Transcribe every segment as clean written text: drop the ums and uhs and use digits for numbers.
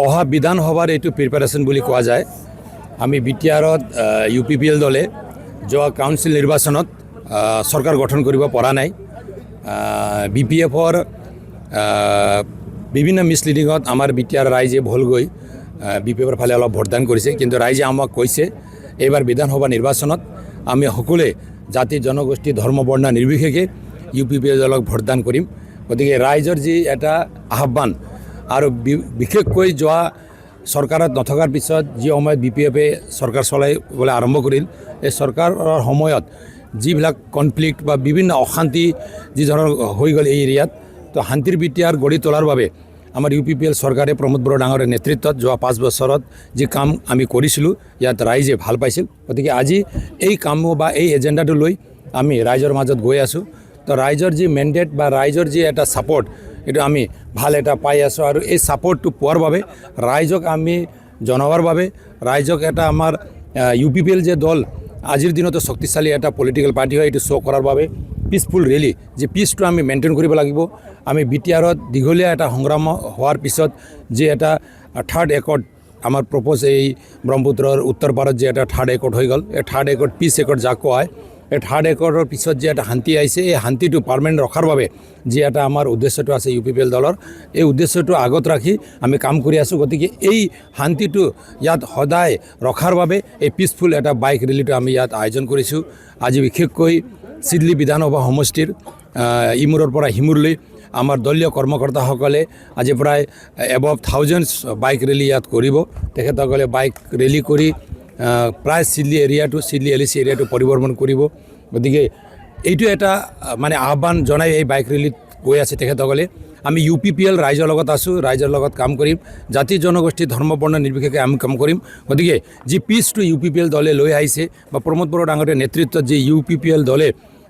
অহা বিধানসভাৰ এইটো প্ৰিপাৰেশ্যন বুলি কোৱা যায়। আমি বিটিআৰত UPPL দলে যোৱা কাউন্সিল নিৰ্বাচনত চৰকাৰ গঠন কৰিব পৰা নাই। BPFৰ বিভিন্ন মিছলিডিঙত আমাৰ বিটিআৰ ৰাইজে ভুল গৈ BPFৰ ফালে অলপ ভোটদান কৰিছে, কিন্তু ৰাইজে আমাক কৈছে এইবাৰ বিধানসভা নিৰ্বাচনত আমি সকলোৱে জাতি জনগোষ্ঠী ধৰ্ম বৰ্ণ নিৰ্বিশেষে UPPL দলক ভোটদান কৰিম। গতিকে ৰাইজৰ যি এটা আহ্বান আৰু বিশেষকৈ যোৱা চৰকাৰত নথকাৰ পিছত যি সময়ত BPFে চৰকাৰ চলাইবলৈ আৰম্ভ কৰিল, এই চৰকাৰৰ সময়ত যিবিলাক কনফ্লিক্ট বা বিভিন্ন অশান্তি যি ধৰণৰ হৈ গ'ল এই এৰিয়াত, তো শান্তিৰ বিটিআৰ গঢ়ি তোলাৰ বাবে আমাৰ UPPL চৰকাৰে প্ৰমোদ বড়ো ডাঙৰীয়াৰ নেতৃত্বত যোৱা 5 বছৰত যি কাম আমি কৰিছিলোঁ, ইয়াত ৰাইজে ভাল পাইছিল। গতিকে আজি এই কাম বা এই এজেণ্ডাটো লৈ আমি ৰাইজৰ মাজত গৈ আছোঁ। তো ৰাইজৰ যি মেণ্ডেট বা ৰাইজৰ যি এটা ছাপৰ্ট, এইটো আমি ভাল এটা পাই আছোঁ। আৰু এই ছাপৰ্টটো পোৱাৰ বাবে ৰাইজক আমি জনাবৰ বাবে, ৰাইজক এটা আমাৰ UPPL যে দল আজিৰ দিনতো শক্তিশালী এটা পলিটিকেল পাৰ্টি হয়, এইটো শ্ব' কৰাৰ বাবে পিচফুল ৰেলী, যে পিচটো আমি মেইনটেইন কৰিব লাগিব। আমি বিটিআৰত দীঘলীয়া এটা সংগ্ৰাম হোৱাৰ পিছত যে এটা 3rd একৰ্ড আমাৰ প্ৰপ'জ, এই ব্ৰহ্মপুত্ৰৰ উত্তৰ পাৰত যে এটা 3rd একৰ্ড হৈ গ'ল, এই 3rd একৰ্ড পিচ একৰ্ড যাক কোৱা হয়, এই 3rd একৰ্ডৰ পিছত যে এটা শান্তি আহিছে, এই শান্তিটো পাৰ্মানেণ্ট ৰখাৰ বাবে যি এটা আমাৰ উদ্দেশ্যটো আছে UPPL দলৰ, এই উদ্দেশ্যটো আগত ৰাখি আমি কাম কৰি আছোঁ। গতিকে এই শান্তিটো ইয়াত সদায় ৰখাৰ বাবে এই পিচফুল এটা বাইক ৰেলীটো আমি ইয়াত আয়োজন কৰিছোঁ। আজি বিশেষকৈ চিডলি বিধানসভা সমষ্টিৰ ইমূৰৰ পৰা সিমূৰলৈ আমাৰ দলীয় কৰ্মকৰ্তাসকলে আজি প্ৰায় এবভ 1000 বাইক ৰেলী ইয়াত কৰিব। তেখেতসকলে বাইক ৰেলী কৰি প্ৰায় চিডলি এৰিয়াটো, চিডলি LEC এৰিয়াটো পৰিভ্ৰমণ কৰিব। গতিকে এইটো এটা মানে আহ্বান জনাই এই বাইক ৰেলীত গৈ আছে তেখেতসকলে। আমি UPPL ৰাইজৰ লগত আছোঁ, ৰাইজৰ লগত কাম কৰিম, জাতি জনগোষ্ঠী ধৰ্ম বৰ্ণ নিৰ্বিশেষে আমি কাম কৰিম। গতিকে যি পিচটো UPPL দলে লৈ আহিছে বা প্ৰমোদ বড়ো ডাঙৰীয়াৰ নেতৃত্বত যি UPPL দলে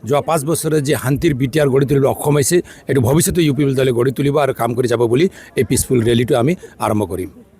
যোৱা 5 বছৰে যি শান্তিৰ বিটিআৰ গঢ়ি তুলিবলৈ অক্ষম হৈছে, এইটো ভৱিষ্যতে UPPL দলে গঢ়ি তুলিব আৰু কাম কৰি যাব বুলি এই পিচফুল ৰেলীটো আমি আৰম্ভ কৰিম।